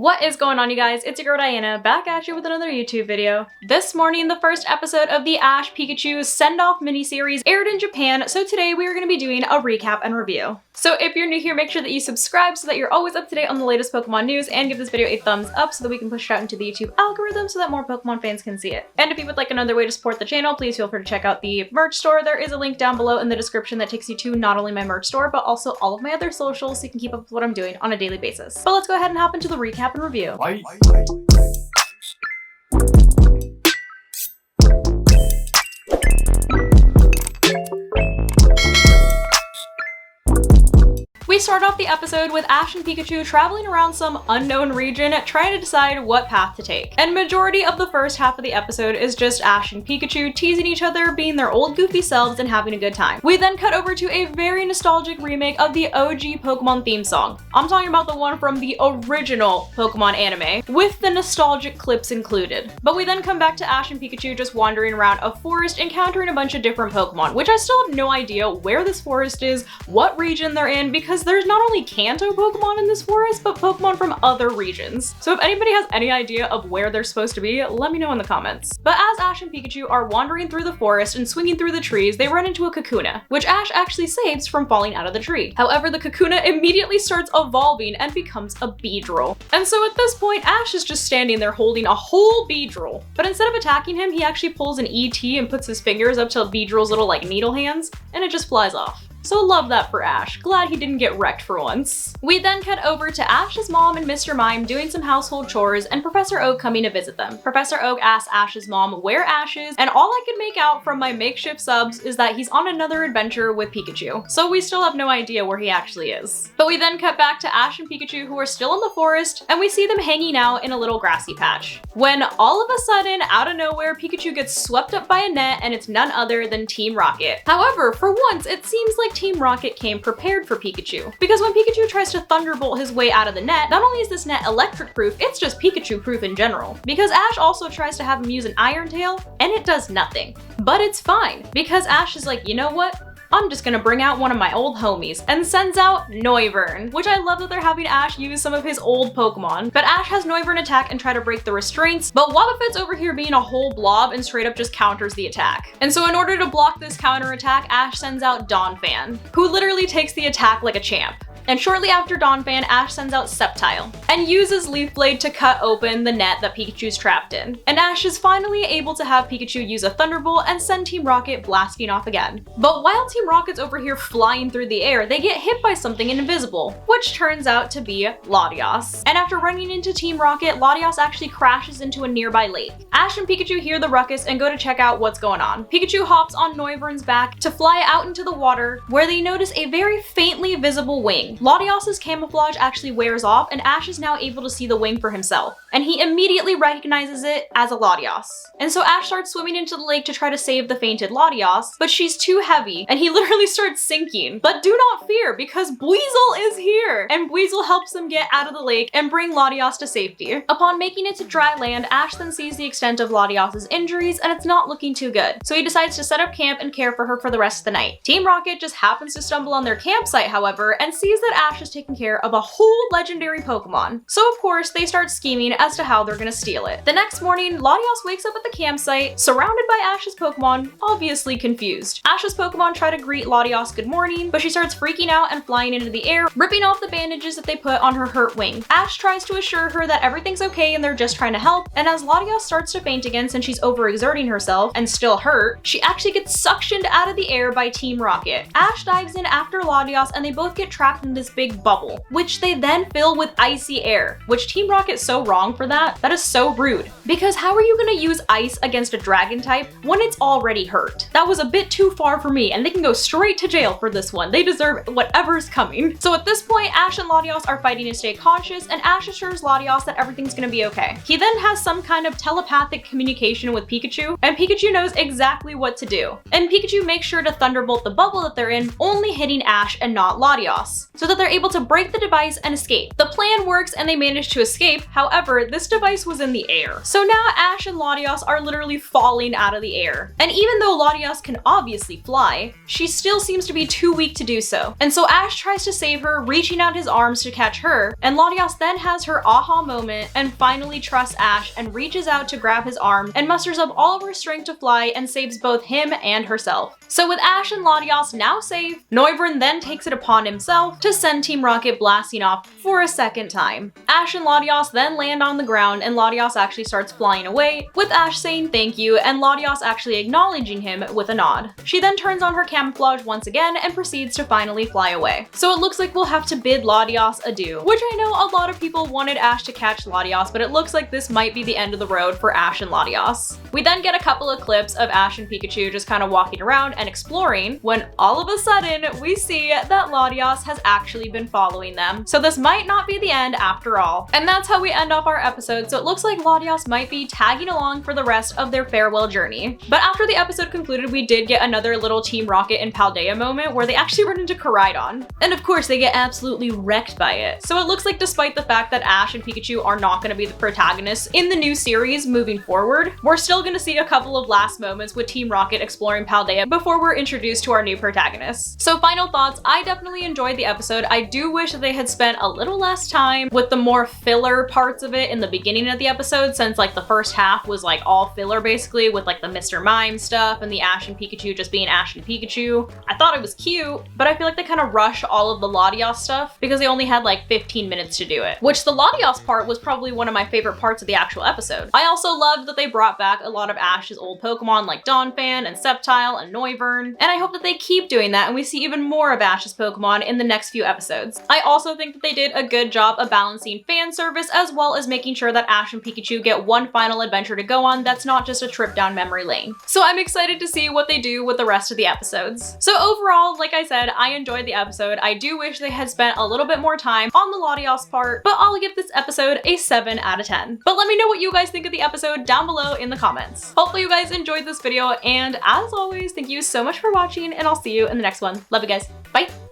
What is going on, you guys? It's your girl Diana, back at you with another YouTube video. This morning, the first episode of the Ash Pikachu send-off miniseries aired in Japan, so today we are going to be doing a recap and review. So if you're new here, make sure that you subscribe so that you're always up to date on the latest Pokemon news, and give this video a thumbs up so that we can push it out into the YouTube algorithm so that more Pokemon fans can see it. And if you would like another way to support the channel, please feel free to check out the merch store. There is a link down below in the description that takes you to not only my merch store, but also all of my other socials so you can keep up with what I'm doing on a daily basis. But let's go ahead and hop into the recap and review. We start off the episode with Ash and Pikachu traveling around some unknown region trying to decide what path to take. And majority of the first half of the episode is just Ash and Pikachu teasing each other, being their old goofy selves and having a good time. We then cut over to a very nostalgic remake of the OG Pokemon theme song. I'm talking about the one from the original Pokemon anime, with the nostalgic clips included. But we then come back to Ash and Pikachu just wandering around a forest, encountering a bunch of different Pokemon, which I still have no idea where this forest is, what region they're in, because there's not only Kanto Pokemon in this forest, but Pokemon from other regions. So if anybody has any idea of where they're supposed to be, let me know in the comments. But as Ash and Pikachu are wandering through the forest and swinging through the trees, they run into a Kakuna, which Ash actually saves from falling out of the tree. However, the Kakuna immediately starts evolving and becomes a Beedrill. And so at this point, Ash is just standing there holding a whole Beedrill. But instead of attacking him, he actually pulls an ET and puts his fingers up to Beedrill's little like needle hands, and it just flies off. So love that for Ash. Glad he didn't get wrecked for once. We then cut over to Ash's mom and Mr. Mime doing some household chores and Professor Oak coming to visit them. Professor Oak asks Ash's mom where Ash is, and all I can make out from my makeshift subs is that he's on another adventure with Pikachu. So we still have no idea where he actually is. But we then cut back to Ash and Pikachu, who are still in the forest, and we see them hanging out in a little grassy patch. When all of a sudden, out of nowhere, Pikachu gets swept up by a net, and it's none other than Team Rocket. However, for once, it seems like Team Rocket came prepared for Pikachu, because when Pikachu tries to Thunderbolt his way out of the net, not only is this net electric proof, it's just Pikachu proof in general. Because Ash also tries to have him use an Iron Tail, and it does nothing. But it's fine, because Ash is like, you know what? I'm just gonna bring out one of my old homies, and sends out Noivern, which I love that they're having Ash use some of his old Pokemon. But Ash has Noivern attack and try to break the restraints, but Wobbuffet's over here being a whole blob and straight up just counters the attack. And so in order to block this counter attack, Ash sends out Donphan, who literally takes the attack like a champ. And shortly after Donphan, Ash sends out Sceptile and uses Leaf Blade to cut open the net that Pikachu's trapped in. And Ash is finally able to have Pikachu use a Thunderbolt and send Team Rocket blasting off again. But while Team Rocket's over here flying through the air, they get hit by something invisible, which turns out to be Latias. And after running into Team Rocket, Latias actually crashes into a nearby lake. Ash and Pikachu hear the ruckus and go to check out what's going on. Pikachu hops on Noivern's back to fly out into the water, where they notice a very faintly visible wing. Latias's camouflage actually wears off, and Ash is now able to see the wing for himself, and he immediately recognizes it as a Latias. And so Ash starts swimming into the lake to try to save the fainted Latias, but she's too heavy, and he literally starts sinking. But do not fear, because Buizel is here, and Buizel helps them get out of the lake and bring Latias to safety. Upon making it to dry land, Ash then sees the extent of Latias's injuries, and it's not looking too good. So he decides to set up camp and care for her for the rest of the night. Team Rocket just happens to stumble on their campsite, however, and sees that Ash is taking care of a whole legendary Pokemon. So of course, they start scheming as to how they're gonna steal it. The next morning, Latias wakes up at the campsite, surrounded by Ash's Pokemon, obviously confused. Ash's Pokemon try to greet Latias good morning, but she starts freaking out and flying into the air, ripping off the bandages that they put on her hurt wing. Ash tries to assure her that everything's okay and they're just trying to help, and as Latias starts to faint again since she's overexerting herself and still hurt, she actually gets suctioned out of the air by Team Rocket. Ash dives in after Latias, and they both get trapped in this big bubble, which they then fill with icy air, which Team Rocket's so wrong for that. That is so rude. Because how are you gonna use ice against a dragon type when it's already hurt? That was a bit too far for me, and they can go straight to jail for this one. They deserve whatever's coming. So at this point, Ash and Latias are fighting to stay conscious, and Ash assures Latias that everything's gonna be okay. He then has some kind of telepathic communication with Pikachu, and Pikachu knows exactly what to do. And Pikachu makes sure to Thunderbolt the bubble that they're in, only hitting Ash and not Latias. so that they're able to break the device and escape. The plan works and they manage to escape, however, this device was in the air. So now Ash and Latios are literally falling out of the air. And even though Latios can obviously fly, she still seems to be too weak to do so. And so Ash tries to save her, reaching out his arms to catch her, and Latios then has her aha moment and finally trusts Ash and reaches out to grab his arm and musters up all of her strength to fly and saves both him and herself. So with Ash and Latios now safe, Noivern then takes it upon himself to send Team Rocket blasting off for a second time. Ash and Latios then land on the ground and Latios actually starts flying away, with Ash saying thank you and Latios actually acknowledging him with a nod. She then turns on her camouflage once again and proceeds to finally fly away. So it looks like we'll have to bid Latios adieu, which I know a lot of people wanted Ash to catch Latios, but it looks like this might be the end of the road for Ash and Latios. We then get a couple of clips of Ash and Pikachu just kind of walking around and exploring, when all of a sudden we see that Latios has actually been following them. So this might not be the end after all. And that's how we end off our episode, so it looks like Latios might be tagging along for the rest of their farewell journey. But after the episode concluded, we did get another little Team Rocket and Paldea moment where they actually run into Karud. And of course they get absolutely wrecked by it. So it looks like despite the fact that Ash and Pikachu are not going to be the protagonists in the new series moving forward, we're still going to see a couple of last moments with Team Rocket exploring Paldea before we're introduced to our new protagonists. So final thoughts, I definitely enjoyed the episode. I do wish that they had spent a little less time with the more filler parts of it in the beginning of the episode, since like the first half was like all filler basically, with like the Mr. Mime stuff and the Ash and Pikachu just being Ash and Pikachu. I thought it was cute, but I feel like they kind of rushed all of the Latios stuff because they only had like 15 minutes to do it, which the Latios part was probably one of my favorite parts of the actual episode. I also loved that they brought back a lot of Ash's old Pokemon like Donphan and Sceptile and Noivern, and I hope that they keep doing that and we see even more of Ash's Pokemon in the next few episodes. I also think that they did a good job of balancing fan service as well as making sure that Ash and Pikachu get one final adventure to go on that's not just a trip down memory lane. So I'm excited to see what they do with the rest of the episodes. So overall, like I said, I enjoyed the episode. I do wish they had spent a little bit more time on the Latios part, but I'll give this episode a 7 out of 10. But let me know what you guys think of the episode down below in the comments. Hopefully you guys enjoyed this video, and as always, thank you so much for watching, and I'll see you in the next one. Love you guys. Bye!